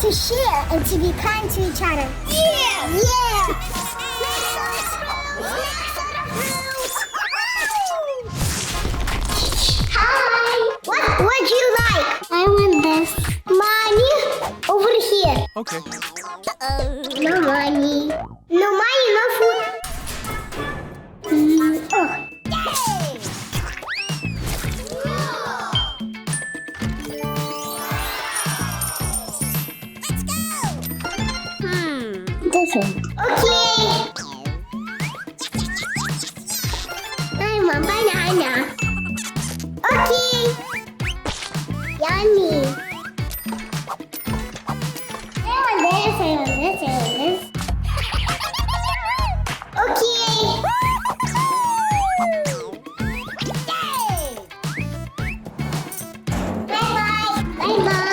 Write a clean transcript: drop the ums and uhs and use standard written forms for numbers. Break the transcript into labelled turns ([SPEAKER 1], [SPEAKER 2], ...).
[SPEAKER 1] to share and to be kind to each other. Yeah! Yeah! Hi! What would you like? I want this. Money over here.
[SPEAKER 2] Okay.
[SPEAKER 1] No money. No money, no food. Oh. This one. Okay. I want banana. Okay. Yummy. I want this. Okay. Bye-bye. Bye-bye.